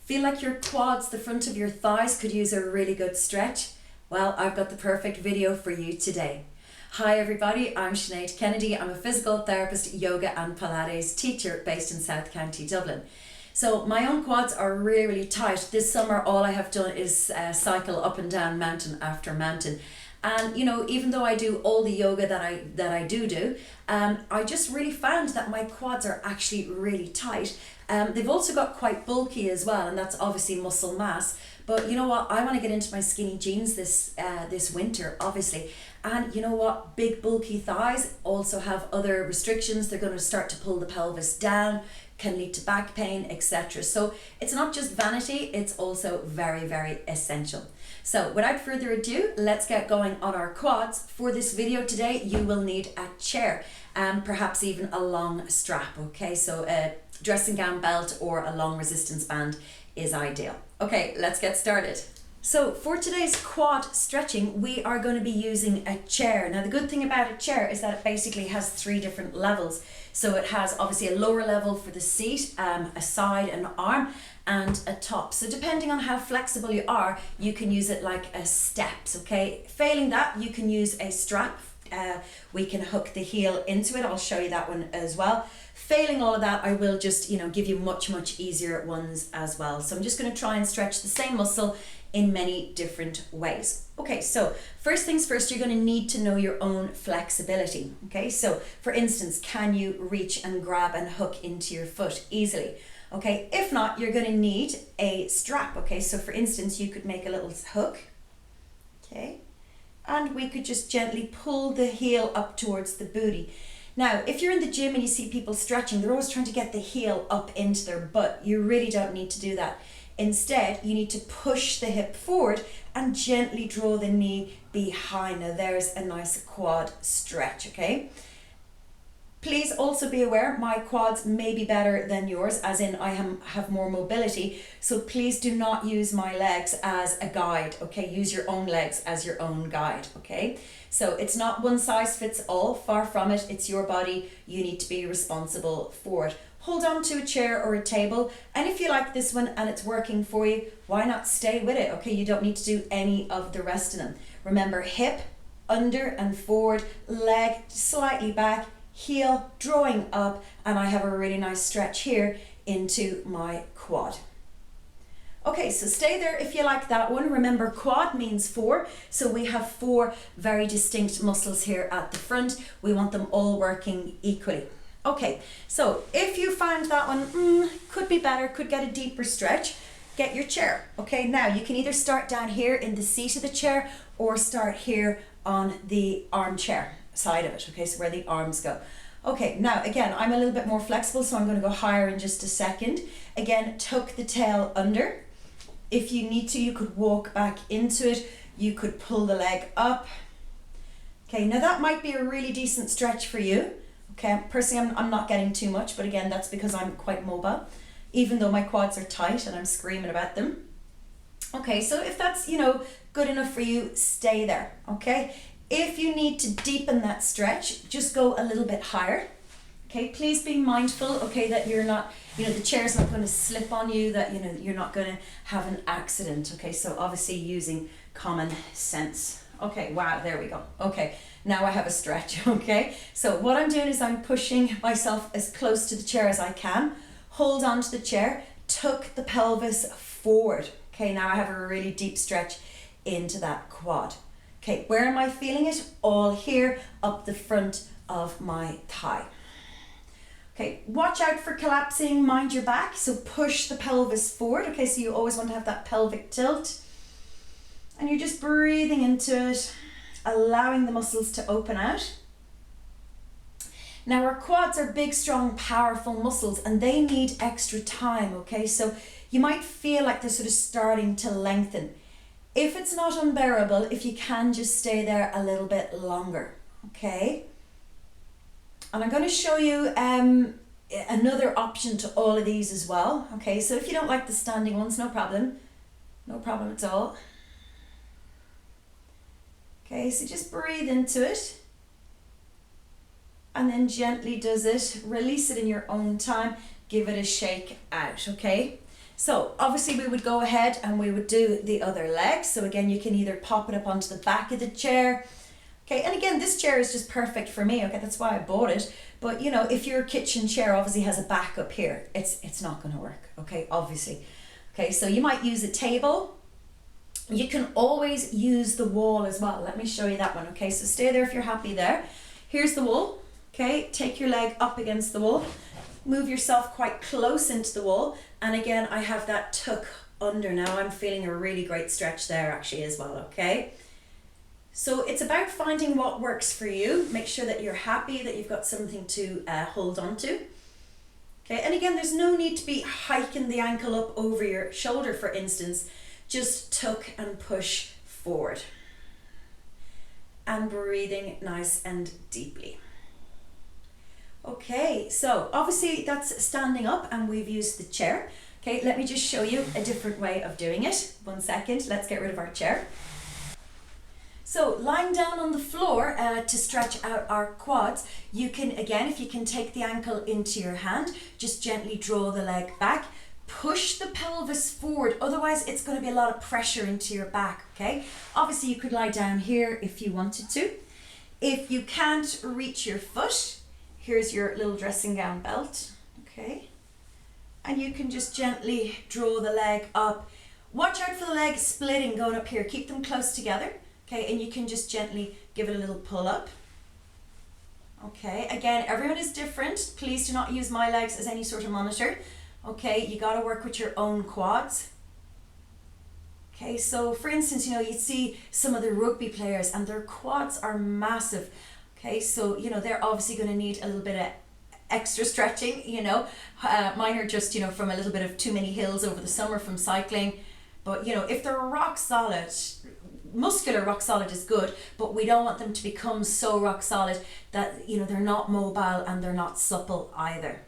Feel like your quads, the front of your thighs, could use a really good stretch? Well, I've got the perfect video for you today. Hi everybody, I'm Sinead Kennedy. I'm a physical therapist, yoga and Pilates teacher based in South County, Dublin. So my own quads are really tight. This summer all I have done is cycle up and down mountain after mountain. And you know, even though I do all the yoga that I do, I just really found that my quads are actually really tight. They've also got quite bulky as well, and that's obviously muscle mass. But you know what? I want to get into my skinny jeans this winter, obviously. And you know what? Big bulky thighs also have other restrictions. They're going to start to pull the pelvis down, can lead to back pain, etc. So it's not just vanity, it's also very essential. So without further ado, let's get going on our quads. For this video today, you will need a chair and perhaps even a long strap, okay? So a dressing gown belt or a long resistance band is ideal. Okay, let's get started. So for today's quad stretching, we are going to be using a chair. Now the good thing about a chair is that it basically has 3 different levels. So it has obviously a lower level for the seat, a side, an arm, and a top. So depending on how flexible you are, you can use it like a steps, okay? Failing that, you can use a strap. We can hook the heel into it. I'll show you that one as well. Failing all of that, I will just, give you much easier ones as well. So I'm just going to try and stretch the same muscle in many different ways. Okay, so first things first, you're going to need to know your own flexibility. Okay, so for instance, can you reach and grab and hook into your foot easily? Okay, if not, you're going to need a strap. Okay, so for instance, you could make a little hook. Okay, and we could just gently pull the heel up towards the booty. Now, if you're in the gym and you see people stretching, they're always trying to get the heel up into their butt. You really don't need to do that. Instead, you need to push the hip forward and gently draw the knee behind. Now, there's a nice quad stretch, okay? Please also be aware, my quads may be better than yours, as in I have more mobility. So please do not use my legs as a guide, okay? Use your own legs as your own guide, okay? So it's not one size fits all, far from it. It's your body. You need to be responsible for it. Hold on to a chair or a table, and if you like this one and it's working for you, why not stay with it? Okay, you don't need to do any of the rest of them. Remember, hip under and forward, leg slightly back, heel drawing up, and I have a really nice stretch here into my quad. Okay, so stay there if you like that one. Remember, quad means 4, so we have 4 very distinct muscles here at the front. We want them all working equally. Okay, so if you find that one could be better, could get a deeper stretch, get your chair. Okay, now you can either start down here in the seat of the chair or start here on the armchair side of it, okay, so where the arms go. Okay, now again, I'm a little bit more flexible, so I'm going to go higher in just a second. Again, tuck the tail under. If you need to, you could walk back into it. You could pull the leg up. Okay, now that might be a really decent stretch for you. Okay, personally, I'm not getting too much, but again, that's because I'm quite mobile, even though my quads are tight and I'm screaming about them. Okay, so if that's, good enough for you, stay there, okay? If you need to deepen that stretch, just go a little bit higher. Okay, please be mindful, okay, that you're not, the chair's not going to slip on you, that, you're not going to have an accident. Okay, so obviously using common sense. Okay, wow, there we go. Okay, now I have a stretch, okay? So what I'm doing is I'm pushing myself as close to the chair as I can. Hold on to the chair, tuck the pelvis forward. Okay, now I have a really deep stretch into that quad. Okay, where am I feeling it? All here, up the front of my thigh. Okay, watch out for collapsing, mind your back. So push the pelvis forward. Okay, so you always want to have that pelvic tilt. And you're just breathing into it, allowing the muscles to open out. Now our quads are big, strong, powerful muscles, and they need extra time, okay? So you might feel like they're sort of starting to lengthen. If it's not unbearable, if you can just stay there a little bit longer, okay? And I'm going to show you another option to all of these as well, okay? So if you don't like the standing ones, no problem at all. Okay, so just breathe into it and then gently does it. Release it in your own time. Give it a shake out, okay? So obviously we would go ahead and we would do the other leg. So again, you can either pop it up onto the back of the chair. Okay, and again, this chair is just perfect for me. Okay, that's why I bought it. But you know, if your kitchen chair obviously has a back up here, it's not going to work. Okay, obviously. Okay, so you might use a table. You can always use the wall as well. Let me show you that one. Okay, so stay there if you're happy there. Here's the wall. Okay, take your leg up against the wall. Move yourself quite close into the wall. And again, I have that tuck under now. I'm feeling a really great stretch there actually as well, okay? So it's about finding what works for you. Make sure that you're happy, that you've got something to hold on to. Okay, and again, there's no need to be hiking the ankle up over your shoulder, for instance. Just tuck and push forward. And breathing nice and deeply. Okay, so obviously that's standing up and we've used the chair. Okay, let me just show you a different way of doing it. 1 second, let's get rid of our chair. So lying down on the floor to stretch out our quads, you can, again, if you can take the ankle into your hand, just gently draw the leg back, push the pelvis forward, otherwise it's going to be a lot of pressure into your back, okay? Obviously you could lie down here if you wanted to. If you can't reach your foot, here's your little dressing gown belt, okay? And you can just gently draw the leg up. Watch out for the leg splitting going up here. Keep them close together, okay? And you can just gently give it a little pull up. Okay, again, everyone is different. Please do not use my legs as any sort of monitor. Okay, you got to work with your own quads. Okay, so for instance, you know, you see some of the rugby players and their quads are massive. Okay, so, you know, they're obviously going to need a little bit of extra stretching, you know. Mine are just, you know, from a little bit of too many hills over the summer from cycling. But, you know, if they're rock solid, muscular rock solid is good, but we don't want them to become so rock solid that, you know, they're not mobile and they're not supple either.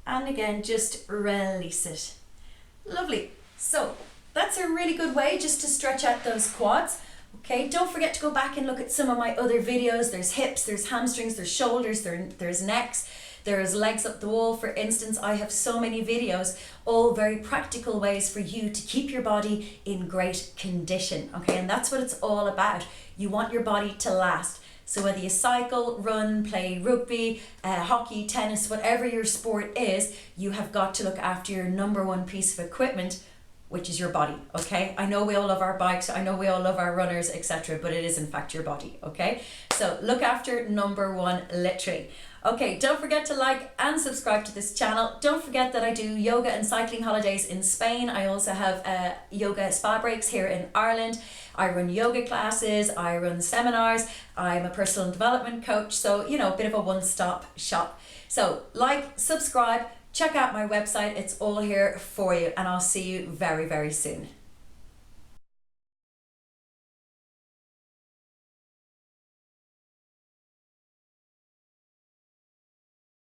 And again, just release it. Lovely. So that's a really good way just to stretch out those quads. Okay, don't forget to go back and look at some of my other videos. There's hips, there's hamstrings, there's shoulders, there's necks, there's legs up the wall, for instance. I have so many videos, all very practical ways for you to keep your body in great condition. Okay, and that's what it's all about. You want your body to last. So whether you cycle, run, play rugby, hockey, tennis, whatever your sport is, you have got to look after your number one piece of equipment, which is your body, okay? I know we all love our bikes, I know we all love our runners, etc., but it is in fact your body, okay? So look after number one, literally. Okay, don't forget to like and subscribe to this channel. Don't forget that I do yoga and cycling holidays in Spain. I also have yoga spa breaks here in Ireland. I run yoga classes, I run seminars, I'm a personal development coach, so, you know, a bit of a one-stop shop. So like, subscribe, check out my website, it's all here for you, and I'll see you very, very soon.